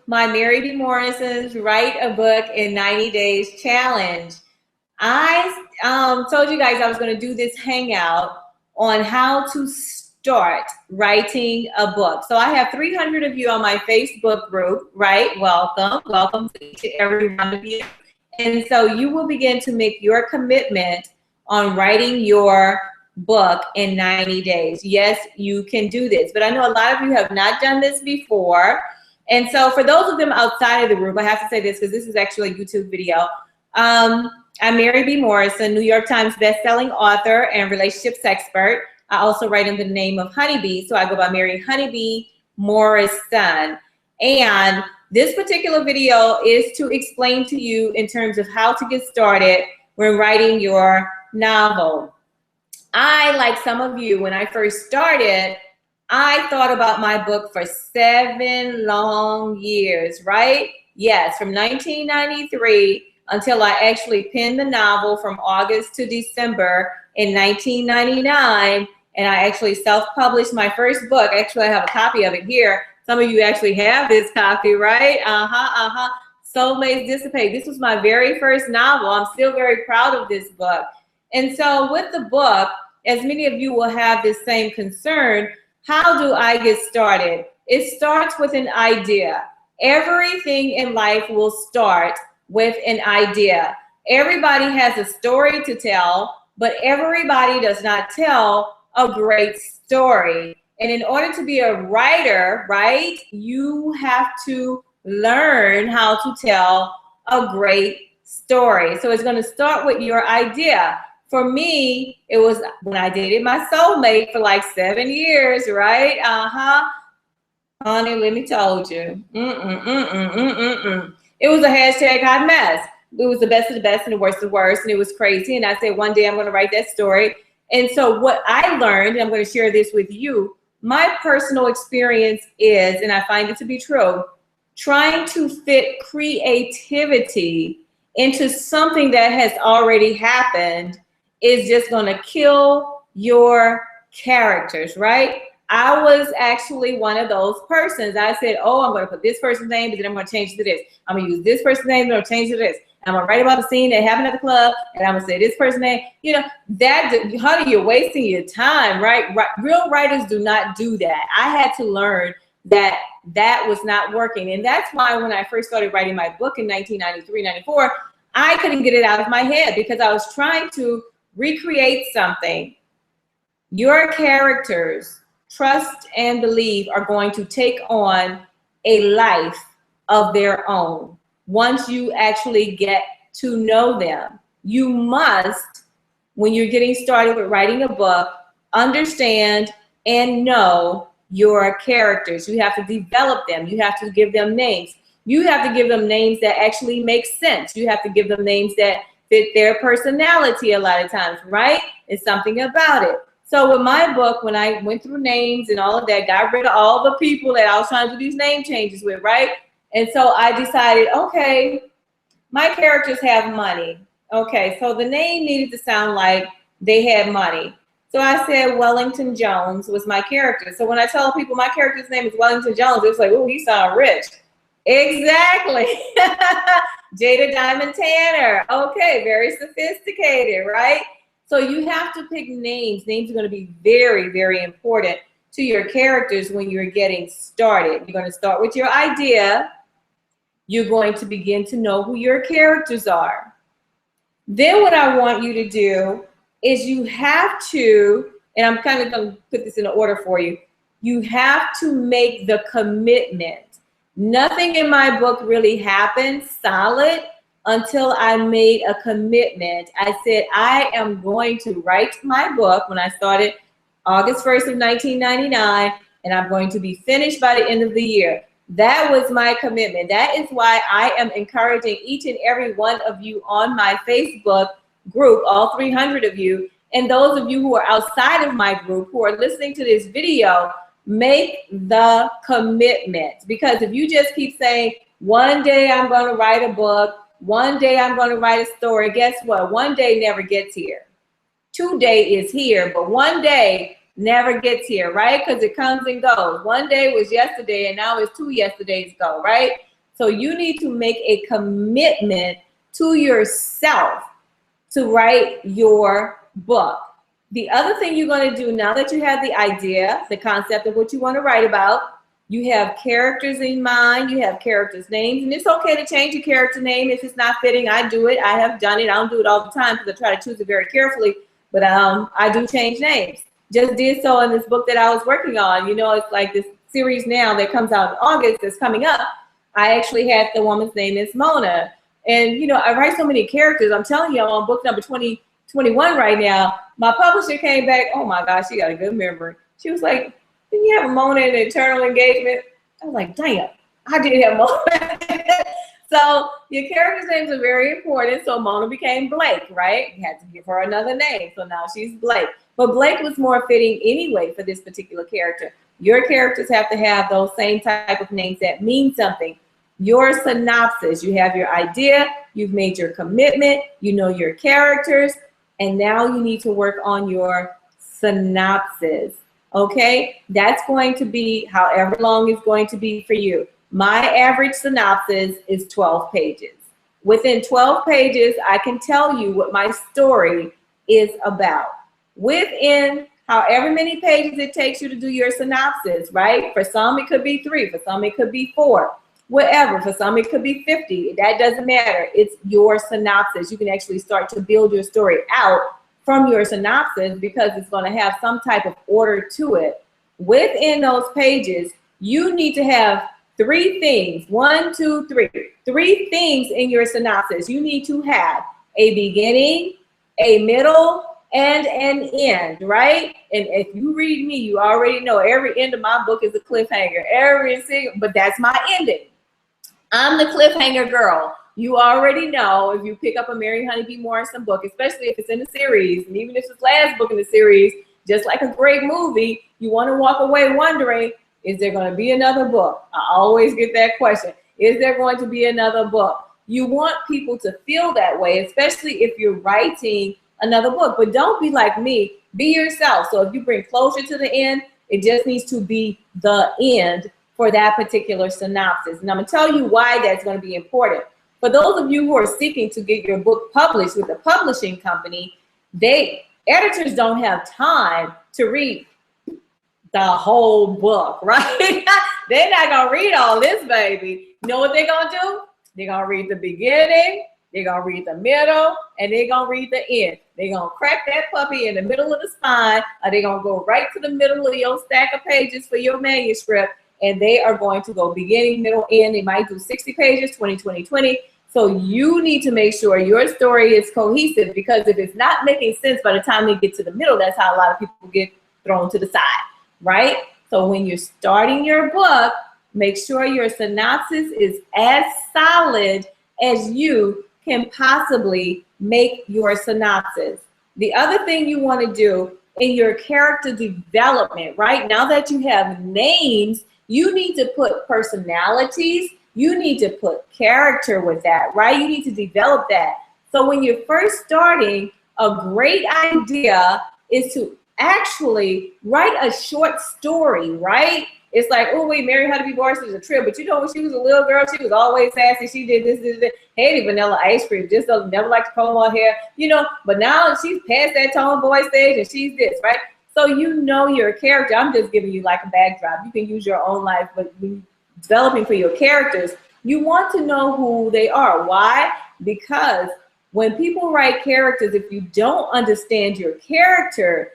my Mary B. Morrison's Write a Book in 90 Days challenge. I told you guys I was going to do this hangout on how to start writing a book. So I have 300 of you on my Facebook group, right? Welcome to each and every one of you. And so you will begin to make your commitment on writing your book in 90 days. Yes, you can do this, but I know a lot of you have not done this before. And so for those of them outside of the group, I have to say this because this is actually a YouTube video. I'm Mary B. Morrison, New York Times bestselling author and relationships expert. I also write in the name of Honeybee, so I go by Mary Honeybee Morrison. And this particular video is to explain to you in terms of how to get started when writing your novel. I, like some of you, when I first started, I thought about my book for 7 long years, right? Yes, from 1993 until I actually penned the novel from August to December in 1999. And I actually self-published my first book. Actually, I have a copy of it here. Some of you actually have this copy, right? Soulmates Dissipate. This was my very first novel. I'm still very proud of this book. And so with the book, as many of you will have this same concern, how do I get started? It starts with an idea. Everything in life will start with an idea. Everybody has a story to tell, but everybody does not tell a great story. And in order to be a writer, right, you have to learn how to tell a great story. So it's going to start with your idea. For me, it was when I dated my soulmate for like 7 years, right? Honey, let me tell you. It was a hashtag hot mess. It was the best of the best and the worst of the worst, and it was crazy. And I said, one day I'm going to write that story. And so what I learned, and I'm going to share this with you, my personal experience is, and I find it to be true, trying to fit creativity into something that has already happened is just going to kill your characters, right? I was actually one of those persons. I said, oh, I'm going to put this person's name, but then I'm going to change it to this. I'm going to use this person's name, I'm going to change it to this. I'm going to write about the scene that happened at the club, and I'm going to say this person's name. You know, honey, you're wasting your time, right? Real writers do not do that. I had to learn that that was not working. And that's why when I first started writing my book in 1993, 94, I couldn't get it out of my head because I was trying to recreate something. Your characters, trust and believe, are going to take on a life of their own. Once you actually get to know them, you must, when you're getting started with writing a book, understand and know your characters. You have to develop them. You have to give them names. You have to give them names that actually make sense. You have to give them names that fit their personality a lot of times, right? It's something about it. So with my book, when I went through names and all of that, got rid of all the people that I was trying to do these name changes with, right? And so I decided, okay, my characters have money. Okay, so the name needed to sound like they had money. So I said Wellington Jones was my character. So when I tell people my character's name is Wellington Jones, it was like, oh, he sounds rich. Exactly. Jada Diamond Tanner. Okay, very sophisticated, right? So you have to pick names. Names are going to be very, very important to your characters when you're getting started. You're going to start with your idea. You're going to begin to know who your characters are. Then what I want you to do is you have to, and I'm kind of going to put this in order for you, you have to make the commitment. Nothing in my book really happened solid until I made a commitment. I said, I am going to write my book when I started August 1st of 1999, and I'm going to be finished by the end of the year. That was my commitment. That is why I am encouraging each and every one of you on my Facebook group, all 300 of you, and those of you who are outside of my group who are listening to this video, make the commitment. Because if you just keep saying, one day I'm going to write a book, one day I'm going to write a story, guess what? One day never gets here. 2 days is here, but one day never gets here, right? Because it comes and goes. One day was yesterday, and now it's 2 yesterdays ago, right? So you need to make a commitment to yourself to write your book. The other thing you're going to do now that you have the idea, the concept of what you want to write about, you have characters in mind, you have characters' names, and it's okay to change your character name if it's not fitting. I do it. I have done it. I don't do it all the time because I try to choose it very carefully, but I do change names. Just did so in this book that I was working on. You know, it's like this series now that comes out in August that's coming up. I actually had the woman's name is Mona. And, you know, I write so many characters. I'm telling you, I'm on book number 2021 right now. My publisher came back. Oh, my gosh, she got a good memory. She was like, didn't you have Mona in Eternal Engagement? I was like, damn, I did have Mona. So your character's names are very important. So Mona became Blake, right? You had to give her another name. So now she's Blake. But Blake was more fitting anyway for this particular character. Your characters have to have those same type of names that mean something. Your synopsis, you have your idea, you've made your commitment, you know your characters, and now you need to work on your synopsis. Okay, that's going to be however long it's going to be for you. My average synopsis is 12 pages. Within 12 pages, I can tell you what my story is about. Within however many pages it takes you to do your synopsis, right? For some, it could be 3. For some, it could be 4. Whatever. For some, it could be 50. That doesn't matter. It's your synopsis. You can actually start to build your story out from your synopsis because it's going to have some type of order to it. Within those pages, you need to have 3 things. 1, 2, 3. 3 things in your synopsis. You need to have a beginning, a middle, and an end, right? And if you read me, you already know every end of my book is a cliffhanger. Every single, but that's my ending. I'm the cliffhanger girl. You already know if you pick up a MaryBMorrison book, especially if it's in a series, and even if it's the last book in the series, just like a great movie, you want to walk away wondering, is there going to be another book? I always get that question. Is there going to be another book? You want people to feel that way, especially if you're writing another book. But don't be like me. Be yourself. So if you bring closure to the end, it just needs to be the end for that particular synopsis. And I'm going to tell you why that's going to be important. For those of you who are seeking to get your book published with a publishing company, editors don't have time to read the whole book, right? They're not going to read all this, baby. You know what they're going to do? They're going to read the beginning, they're going to read the middle, and they're going to read the end. They're going to crack that puppy in the middle of the spine, or they're going to go right to the middle of your stack of pages for your manuscript, and they are going to go beginning, middle, end. They might do 60 pages, 20, 20, 20. So you need to make sure your story is cohesive, because if it's not making sense by the time they get to the middle, that's how a lot of people get thrown to the side, right? So when you're starting your book, make sure your synopsis is as solid as you can possibly make your synopsis. The other thing you want to do in your character development, right? Now that you have names, you need to put personalities, you need to put character with that, right? You need to develop that. So when you're first starting, a great idea is to actually write a short story, right? It's like, oh wait, MaryBMorrison is a trip, but you know when she was a little girl, she was always sassy. She did this, hated vanilla ice cream, just never liked to comb her hair, you know. But now she's past that tomboy stage and she's this, right? So you know your character. I'm just giving you like a backdrop. You can use your own life, but when developing for your characters, you want to know who they are. Why? Because when people write characters, if you don't understand your character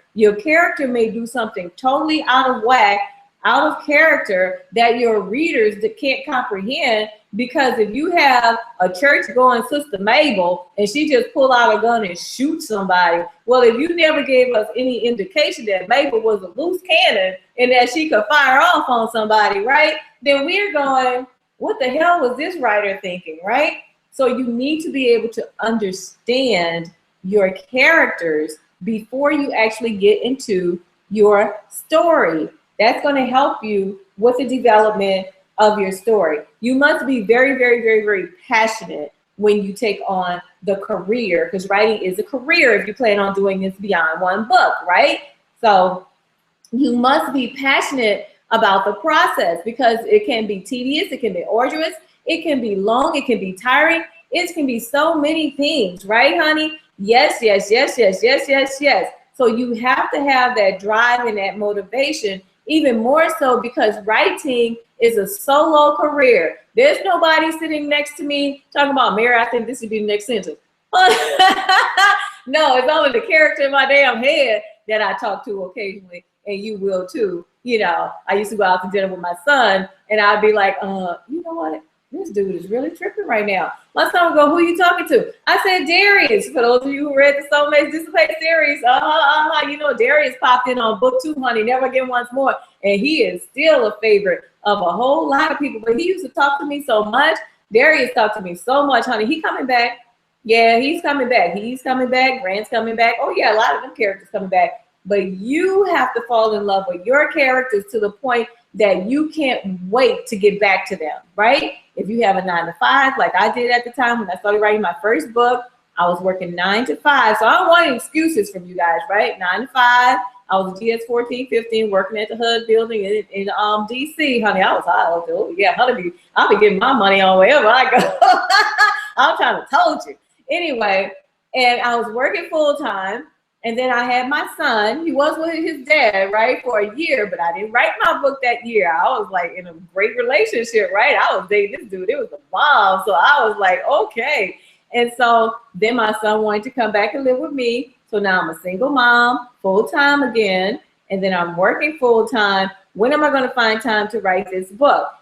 may do something totally out of whack, out of character, that your readers that can't comprehend. Because if you have a church-going Sister Mabel and she just pull out a gun and shoot somebody, well, if you never gave us any indication that Mabel was a loose cannon and that she could fire off on somebody, right, then we're going, what the hell was this writer thinking, right? So you need to be able to understand your characters before you actually get into your story. That's going to help you with the development of your story. You must be very, very, very, very passionate when you take on the career, because writing is a career if you plan on doing this beyond one book, right? So you must be passionate about the process, because it can be tedious, it can be arduous, It can be long, it can be tiring, it can be so many things, right, honey? Yes, yes, yes, yes, yes, yes, yes. So you have to have that drive and that motivation, even more so because writing is a solo career. There's nobody sitting next to me talking about, Mary, I think this would be the next sentence. No, it's only the character in my damn head that I talk to occasionally, and you will too. You know, I used to go out to dinner with my son, and I'd be like, you know what? This dude is really tripping right now. My son would go, who are you talking to? I said, Darius. For those of you who read the Soulmates Dissipate series, you know, Darius popped in on book 2, honey, Never Again Once More. And he is still a favorite of a whole lot of people. But he used to talk to me so much. Darius talked to me so much, honey. He coming back. Yeah, he's coming back. He's coming back. Grant's coming back. Oh, yeah, a lot of them characters coming back. But you have to fall in love with your characters to the point that you can't wait to get back to them, right? If you have a 9-to-5, like I did at the time when I started writing my first book, I was working 9 to 5. So I don't want any excuses from you guys, right? 9 to 5. I was a GS 1415 working at the HUD building in DC, honey. I was hot. Yeah, honey, I'll be getting my money on wherever I go. I'm trying to told you. Anyway, and I was working full time. And then I had my son. He was with his dad, right, for a year, but I didn't write my book that year. I was like in a great relationship, right? I was dating this dude. It was a bomb. So I was like, okay. And so then my son wanted to come back and live with me. So now I'm a single mom, full time again. And then I'm working full time. When am I going to find time to write this book?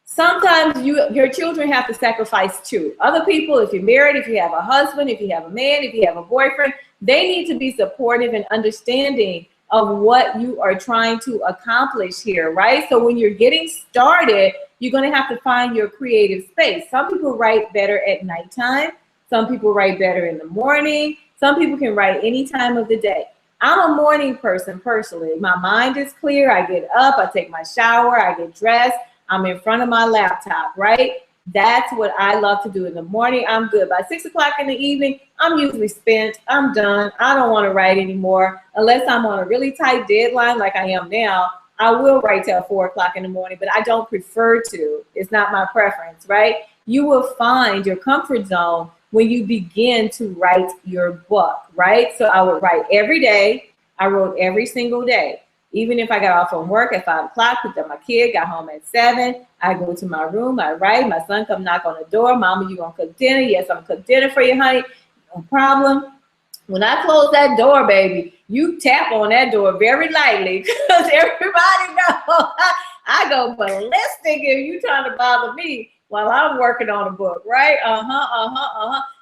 Sometimes your children have to sacrifice too. Other people, if you're married, if you have a husband, if you have a man, if you have a boyfriend, they need to be supportive and understanding of what you are trying to accomplish here, right? So when you're getting started, you're going to have to find your creative space. Some people write better at nighttime. Some people write better in the morning. Some people can write any time of the day. I'm a morning person personally. My mind is clear. I get up, I take my shower, I get dressed. I'm in front of my laptop, right? That's what I love to do in the morning. I'm good. By 6 o'clock in the evening, I'm usually spent. I'm done. I don't want to write anymore. Unless I'm on a really tight deadline like I am now, I will write till 4 o'clock in the morning, but I don't prefer to. It's not my preference, right? You will find your comfort zone when you begin to write your book, right? So I would write every day. I wrote every single day. Even if I got off from work at 5 o'clock, picked up my kid, got home at 7, I go to my room, I write, my son come knock on the door, Mama, you gonna cook dinner? Yes, I'm gonna cook dinner for you, honey. No problem. When I close that door, baby, you tap on that door very lightly because everybody knows I go ballistic if you trying to bother me while I'm working on a book, right?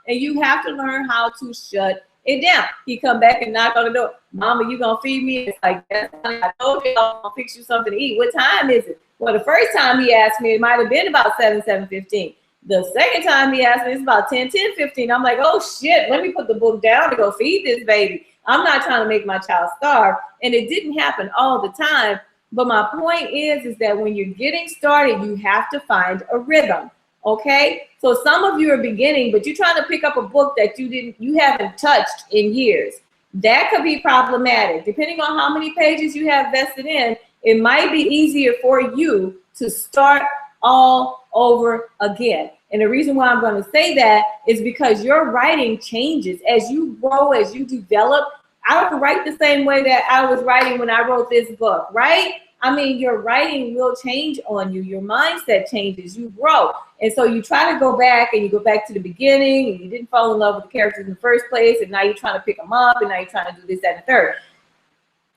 And you have to learn how to shut it down. He come back and knock on the door. Mama, you gonna feed me? It's like, I told you I'm gonna fix you something to eat. What time is it? Well, the first time he asked me, it might have been about 7:15. The second time he asked me, it's about 10:15. I'm like, oh shit, let me put the book down to go feed this baby. I'm not trying to make my child starve. And it didn't happen all the time. But my point is that when you're getting started, you have to find a rhythm. Okay, so some of you are beginning, but you're trying to pick up a book that you haven't touched in years. That could be problematic. Depending on how many pages you have vested in, it might be easier for you to start all over again. And the reason why I'm going to say that is because your writing changes as you grow, as you develop. I don't write the same way that I was writing when I wrote this book, right? I mean, your writing will change on you. Your mindset changes, you grow. And so you try to go back and you go back to the beginning and you didn't fall in love with the characters in the first place. And now you're trying to pick them up and now you're trying to do this, that, and the third.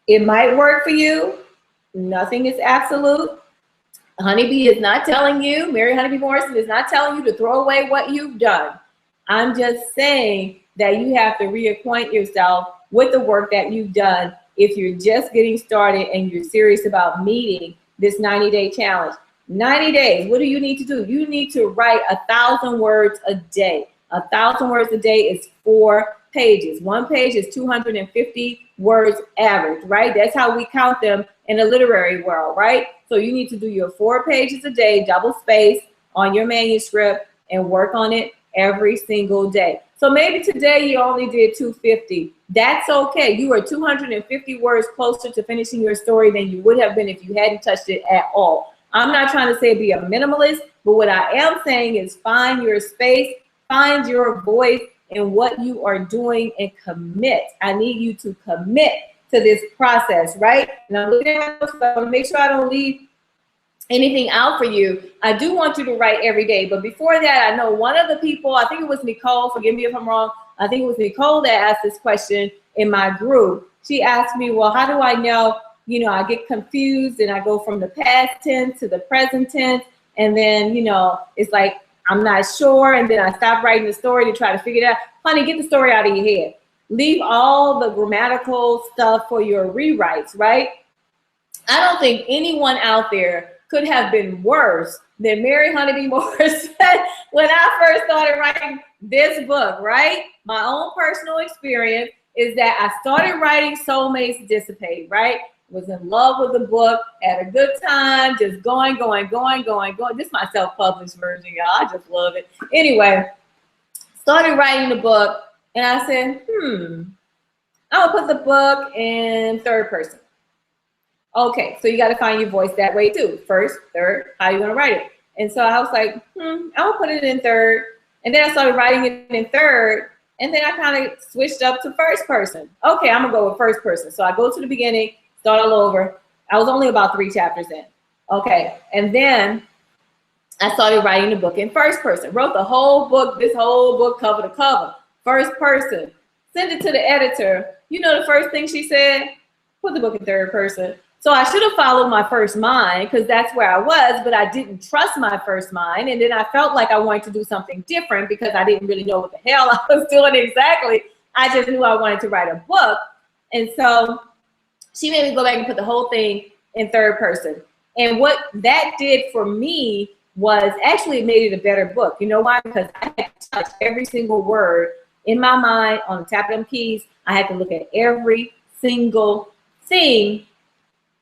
It might work for you. Nothing is absolute. Honeybee is not telling you, Mary MaryBMorrison is not telling you to throw away what you've done. I'm just saying that you have to reacquaint yourself with the work that you've done if you're just getting started and you're serious about meeting this 90-day challenge. 90 days, what do you need to do? You need to write 1,000 words a day. 1,000 words a day is 4 pages. 1 page is 250 words average, right? That's how we count them in the literary world, right? So you need to do your 4 pages a day, double space on your manuscript and work on it every single day. So maybe today you only did 250. That's okay. You are 250 words closer to finishing your story than you would have been if you hadn't touched it at all. I'm not trying to say be a minimalist, but what I am saying is find your space, find your voice in what you are doing, and commit. I need you to commit to this process, right? And I'm looking at my notes, so I want to make sure I don't leave anything out for you. I do want you to write every day. But before that, I know one of the people, I think it was Nicole, forgive me if I'm wrong, I think it was Nicole that asked this question in my group. She asked me, well, how do I know, you know, I get confused and I go from the past tense to the present tense. And then, you know, it's like, I'm not sure. And then I stop writing the story to try to figure it out. Honey, get the story out of your head. Leave all the grammatical stuff for your rewrites, right? I don't think anyone out there could have been worse than Mary Morrison when I first started writing this book, right? My own personal experience is that I started writing Soulmates Dissipate, right? Was in love with the book, had a good time, just going. This is my self-published version, y'all. I just love it. Anyway, started writing the book, and I said, I'm gonna put the book in third person. Okay, so you got to find your voice that way too. First, third, how you gonna write it? And so I was like, I'm gonna put it in third. And then I started writing it in third. And then I kind of switched up to first person. Okay, I'm gonna go with first person. So I go to the beginning, start all over. I was only about 3 chapters in. Okay, and then I started writing the book in first person. Wrote the whole book, this whole book cover to cover. First person. Send it to the editor. You know the first thing she said? Put the book in third person. So I should have followed my first mind because that's where I was, but I didn't trust my first mind. And then I felt like I wanted to do something different because I didn't really know what the hell I was doing exactly. I just knew I wanted to write a book. And so she made me go back and put the whole thing in third person. And what that did for me was actually it made it a better book. You know why? Because I had to touch every single word in my mind on the tap of them keys. I had to look at every single thing,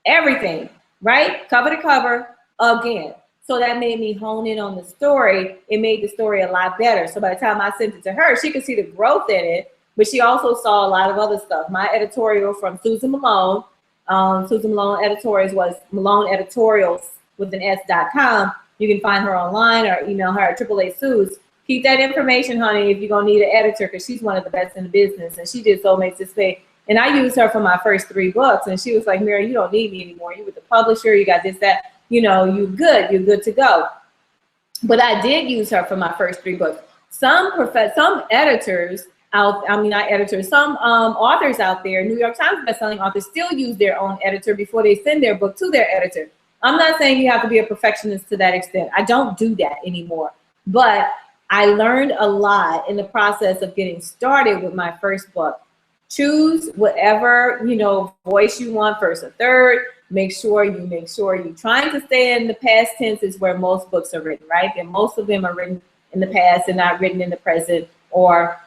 everything, right? Cover to cover again. So that made me hone in on the story. It made the story a lot better. So by the time I sent it to her, she could see the growth in it, but she also saw a lot of other stuff. My editorial from Susan Malone, Susan Malone Editorials was Malone Editorials with an S.com. You can find her online or email her at 888 Suze. Keep that information, honey, if you're gonna need an editor, because she's one of the best in the business, and she did Soulmates Dissipate. And I used her for my first 3 books, and she was like, Mary, you don't need me anymore. You with the publisher, you got this, that, you know, you're good to go. But I did use her for my first 3 books. Some editors out, some authors out there, New York Times bestselling authors, still use their own editor before they send their book to their editor. I'm not saying you have to be a perfectionist to that extent. I don't do that anymore. But I learned a lot in the process of getting started with my first book. Choose whatever, you know, voice you want, first or third. Make sure you're trying to stay in the past tense is where most books are written, right? And most of them are written in the past and not written in the present or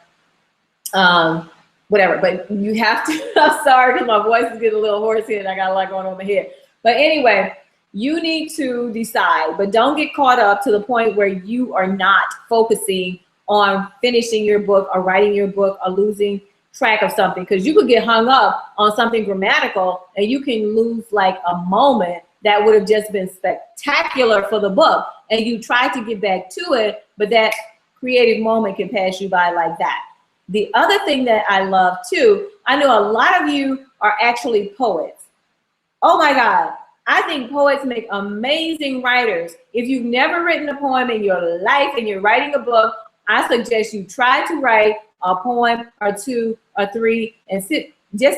whatever. But you have to, I'm sorry because my voice is getting a little hoarse here and I got a lot going on in my head. But anyway, you need to decide, but don't get caught up to the point where you are not focusing on finishing your book or writing your book or losing track of something, because you could get hung up on something grammatical and you can lose like a moment that would have just been spectacular for the book, and you try to get back to it, but that creative moment can pass you by like that. The other thing that I love too, I know a lot of you are actually poets. Oh my God, I think poets make amazing writers. If you've never written a poem in your life and you're writing a book, I suggest you try to write a poem or 2 or 3 and sit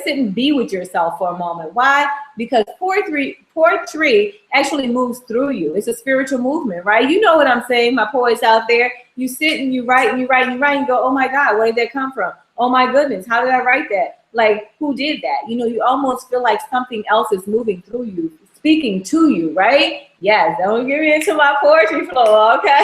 and be with yourself for a moment. Why? Because poetry actually moves through you. It's a spiritual movement, right? You know what I'm saying, my poets out there. You sit and you write and you write and you write and you go, oh my God, where did that come from? Oh my goodness, how did I write that? Like, who did that? You know, you almost feel like something else is moving through you, speaking to you, right? Yes, don't get me into my poetry flow, okay?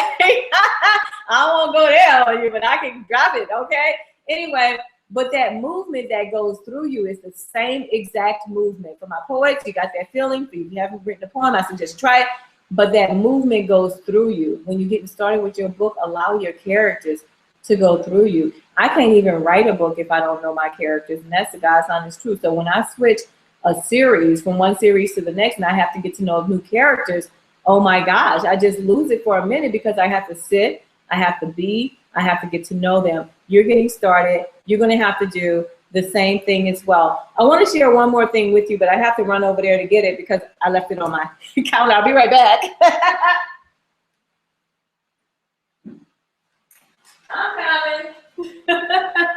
I won't go there on you, but I can drop it, okay? Anyway, but that movement that goes through you is the same exact movement. For my poets, you got that feeling. For you haven't written a poem, I suggest try it. But that movement goes through you. When you get started with your book, allow your characters to go through you. I can't even write a book if I don't know my characters, and that's the God's honest truth. So when I switch a series from one series to the next, and I have to get to know new characters, oh my gosh, I just lose it for a minute because I have to sit, I have to be, I have to get to know them. You're getting started. You're going to have to do the same thing as well. I want to share one more thing with you, but I have to run over there to get it because I left it on my counter. I'll be right back. I'm coming.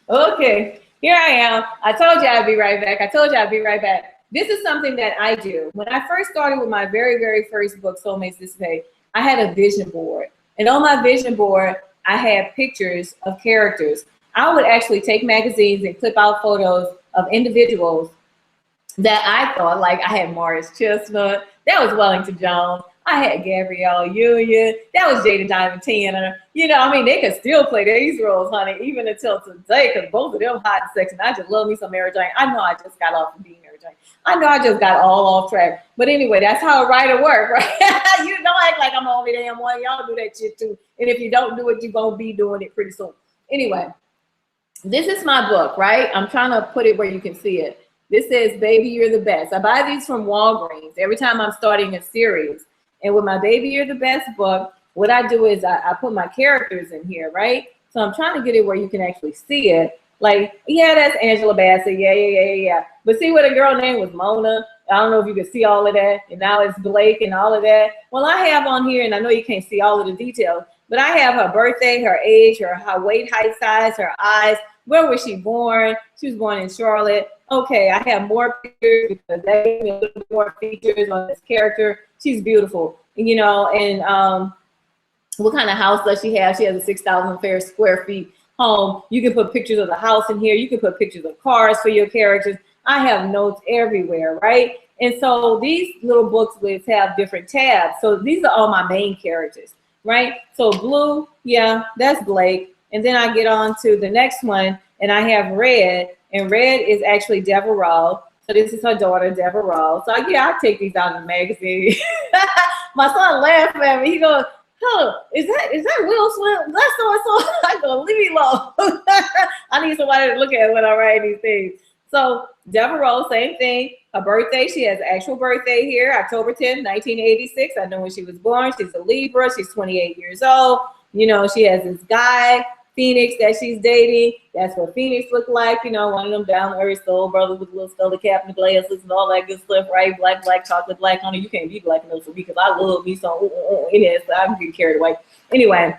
Okay, here I am. I told you I'd be right back. I told you I'd be right back. This is something that I do. When I first started with my very, very first book, Soulmates This Way, I had a vision board. And on my vision board, I had pictures of characters. I would actually take magazines and clip out photos of individuals that I thought, like I had Morris Chestnut, that was Wellington Jones, I had Gabrielle Union, that was Jada Diamond Tanner. You know, I mean, they could still play these roles, honey, even until today, because both of them hot and sexy. And I just love me some Mary Jane. I know I just got off of being Mary Jane. I know I just got all off track. But anyway, that's how a writer works, right? You don't act like I'm the only damn one. Y'all do that shit too. And if you don't do it, you're going to be doing it pretty soon. Anyway, this is my book, right? I'm trying to put it where you can see it. This says, Baby, You're the Best. I buy these from Walgreens every time I'm starting a series. And with my Baby, You're the Best book, what I do is I put my characters in here, right? So I'm trying to get it where you can actually see it. Like, yeah, that's Angela Bassett. Yeah. But see what a girl name was Mona. I don't know if you can see all of that. And now it's Blake and all of that. Well, I have on here, and I know you can't see all of the details, but I have her birthday, her age, her weight, height, size, her eyes. Where was she born? She was born in Charlotte. Okay, I have more pictures because that gave me a little bit more features on this character. She's beautiful, you know, and what kind of house does she have? She has a 6,000 square feet home. You can put pictures of the house in here. You can put pictures of cars for your characters. I have notes everywhere, right? And so these little booklets have different tabs. So these are all my main characters, right? So blue, yeah, that's Blake. And then I get on to the next one, and I have red, and red is actually Devereaux. So this is her daughter, Devereaux. So yeah, I take these out of the magazine. My son laughed at me. He goes, "Oh, is that Will Smith? That's so." I go, "Leave me alone." I need somebody to look at when I write these things. So Devereaux, same thing. Her birthday, she has actual birthday here, October 10th, 1986. I know when she was born. She's a Libra. She's 28 years old. You know, she has this guy, Phoenix, that she's dating. That's what Phoenix looked like, you know, one of them down earth soul brothers with a little scully cap and glasses and all that good stuff, right? Black, chocolate, black honey. You can't be black enough for me because I love me some in it, so I'm getting carried away. Anyway,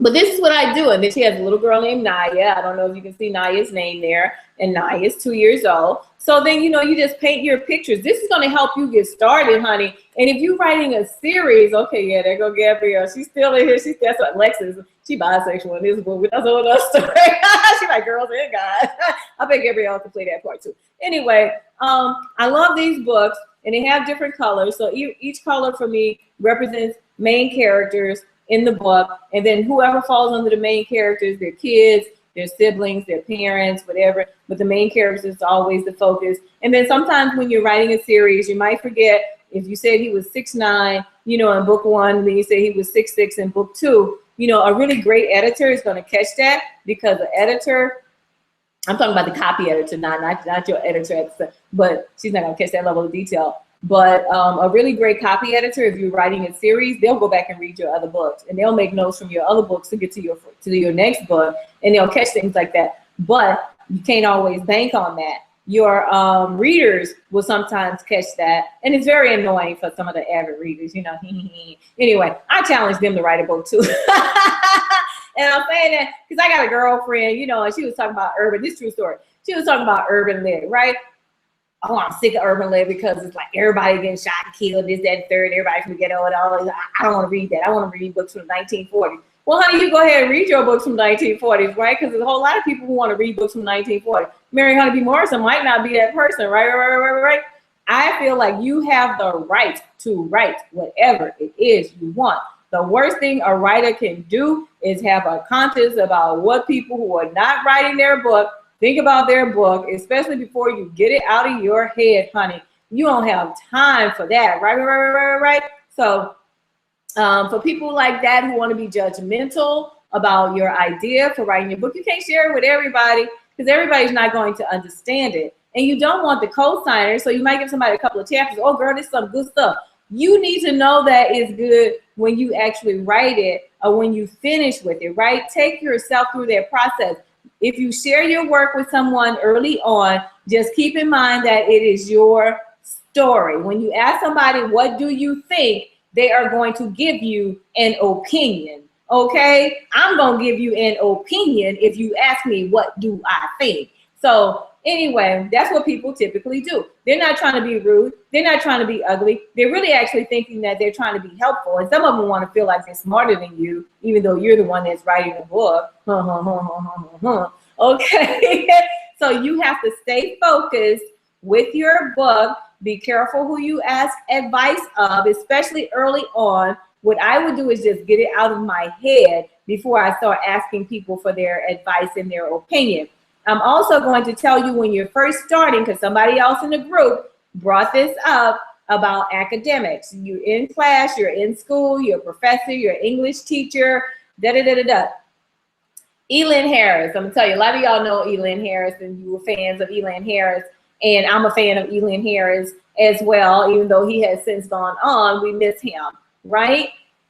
but this is what I do. And then she has a little girl named Naya. I don't know if you can see Naya's name there. And Naya is 2 years old. So then, you know, you just paint your pictures. This is going to help you get started, honey. And if you're writing a series, okay, yeah, there go Gabrielle. She's still in here. That's what Lexus. She bisexual in this book. That's a whole other story. She's like girls and guys. I bet Gabrielle can play that part too. Anyway, I love these books, and they have different colors. So each color for me represents main characters in the book, and then whoever falls under the main characters, their kids, their siblings, their parents, whatever, but the main characters is always the focus. And then sometimes when you're writing a series, you might forget if you said he was 6'9", you know, in book 1, then you say he was 6'6" in book 2. You know, a really great editor is going to catch that, because the editor, I'm talking about the copy editor, not your editor, but she's not going to catch that level of detail. But a really great copy editor, if you're writing a series, they'll go back and read your other books, and they'll make notes from your other books to get to your next book, and they'll catch things like that. But you can't always bank on that. Your readers will sometimes catch that, and it's very annoying for some of the avid readers, you know. Anyway, I challenge them to write a book too. And I'm saying that because I got a girlfriend, you know, and she was talking about urban. This is true story. She was talking about urban lit, right? Oh, I'm sick of urban lit because it's like everybody getting shot and killed, this, that, and third. Everybody from the ghetto and all. I don't want to read that. I want to read books from the 1940s. Well, honey, you go ahead and read your books from the 1940s, right? Because there's a whole lot of people who want to read books from the 1940s. MaryBMorrison might not be that person, right? I feel like you have the right to write whatever it is you want. The worst thing a writer can do is have a conscience about what people who are not writing their book think about their book, especially before you get it out of your head, honey. You don't have time for that, right? So for people like that who want to be judgmental about your idea for writing your book, you can't share it with everybody because everybody's not going to understand it. And you don't want the co-signer, so you might give somebody a couple of chapters. Oh, girl, this is some good stuff. You need to know that it's good when you actually write it or when you finish with it, right? Take yourself through that process. If you share your work with someone early on, just keep in mind that it is your story. When you ask somebody, what do you think? They are going to give you an opinion. Okay, I'm gonna give you an opinion if you ask me what do I think. So anyway, that's what people typically do. They're not trying to be rude. They're not trying to be ugly. They're really actually thinking that they're trying to be helpful. And some of them want to feel like they're smarter than you, even though you're the one that's writing the book. Okay, so you have to stay focused with your book. Be careful who you ask advice of, especially early on. What I would do is just get it out of my head before I start asking people for their advice and their opinion. I'm also going to tell you when you're first starting, because somebody else in the group brought this up about academics. You're in class, you're in school, you're a professor, you're an English teacher, Elin Harris. I'm gonna tell you, a lot of y'all know Elin Harris and you were fans of Elin Harris. And I'm a fan of Elin Harris as well, even though he has since gone on. We miss him, right?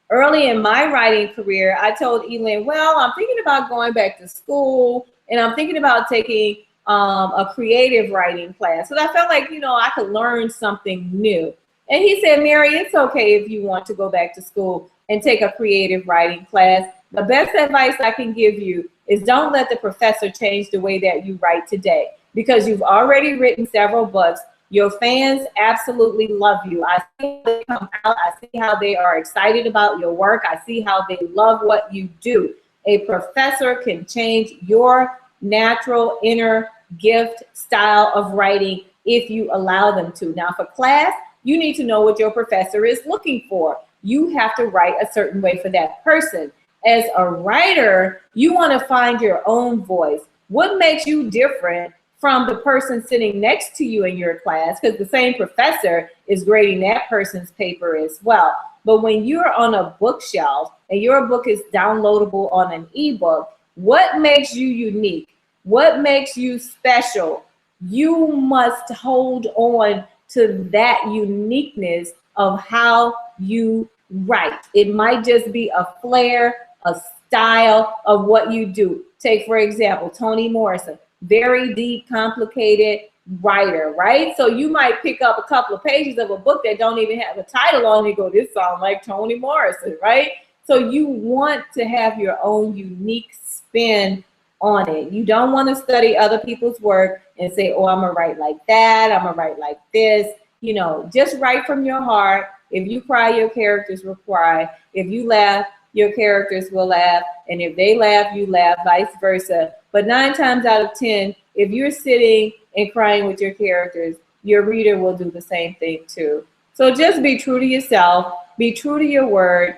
Early in my writing career, I told Elin, well, I'm thinking about going back to school and I'm thinking about taking a creative writing class. So I felt like, you know, I could learn something new. And he said, Mary, it's okay if you want to go back to school and take a creative writing class. The best advice I can give you is don't let the professor change the way that you write today, because you've already written several books. Your fans absolutely love you. I see how they come out. I see how they are excited about your work. I see how they love what you do. A professor can change your natural inner gift style of writing if you allow them to. Now for class, you need to know what your professor is looking for. You have to write a certain way for that person. As a writer, you want to find your own voice. What makes you different from the person sitting next to you in your class? Because the same professor is grading that person's paper as well. But when you're on a bookshelf and your book is downloadable on an ebook, what makes you unique? What makes you special? You must hold on to that uniqueness of how you write. It might just be a flair, a style of what you do. Take, for example, Toni Morrison, very deep, complicated writer, right? So you might pick up a couple of pages of a book that don't even have a title on it and go, this sounds like Toni Morrison, right? So you want to have your own unique spin on it. You don't want to study other people's work and say, oh, I'm gonna write like that, I'm gonna write like this. You know, just write from your heart. If you cry, your characters will cry. If you laugh, your characters will laugh. And if they laugh, you laugh, vice versa. But 9 times out of 10, if you're sitting and crying with your characters, your reader will do the same thing too. So just be true to yourself, be true to your word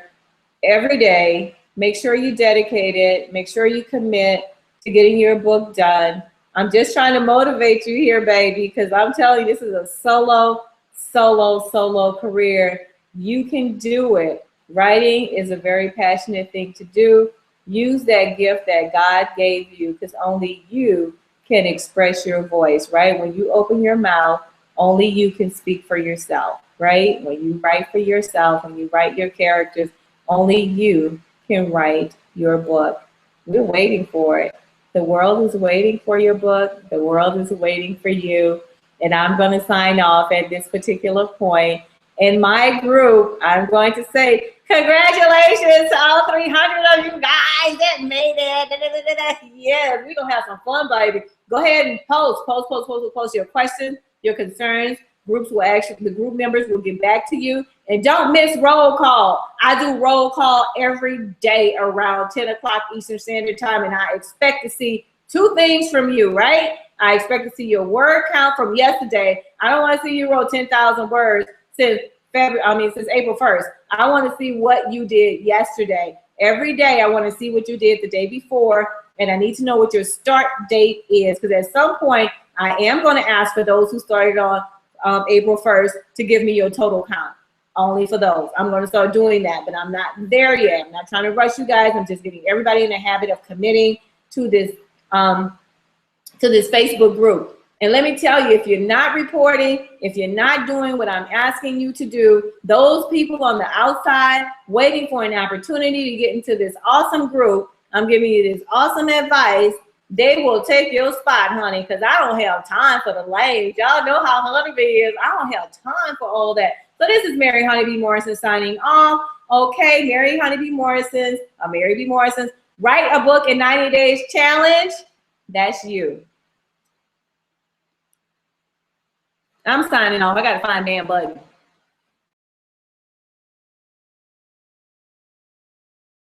every day. Make sure you dedicate it. Make sure you commit to getting your book done. I'm just trying to motivate you here, baby, because I'm telling you, this is a solo career. You can do it. Writing is a very passionate thing to do. Use that gift that God gave you, because only you can express your voice, right? When you open your mouth, only you can speak for yourself, right? When you write for yourself, when you write your characters, only you can write your book. We're waiting for it. The world is waiting for your book. The world is waiting for you. And I'm going to sign off at this particular point. In my group, I'm going to say, congratulations to all 300 of you guys that made it. Yeah, we're going to have some fun, baby. Go ahead and post your questions, your concerns. The group members will get back to you. And don't miss roll call. I do roll call every day around 10 o'clock Eastern Standard Time, and I expect to see 2 things from you, right? I expect to see your word count from yesterday. I don't want to see you wrote 10,000 words since April 1st. I want to see what you did yesterday. Every day I want to see what you did the day before, and I need to know what your start date is, because at some point I am going to ask for those who started on April 1st to give me your total count. Only for those. I'm going to start doing that, but I'm not there yet. I'm not trying to rush you guys. I'm just getting everybody in the habit of committing to this Facebook group. And let me tell you, if you're not reporting, if you're not doing what I'm asking you to do, those people on the outside waiting for an opportunity to get into this awesome group, I'm giving you this awesome advice, they will take your spot, honey, because I don't have time for the lames. Y'all know how Honeybee is. I don't have time for all that. So this is Mary Honeybee Morrison signing off. Okay, Mary Honeybee Morrison's, write a book in 90 days challenge. That's you. I'm signing off. I got to find a damn button.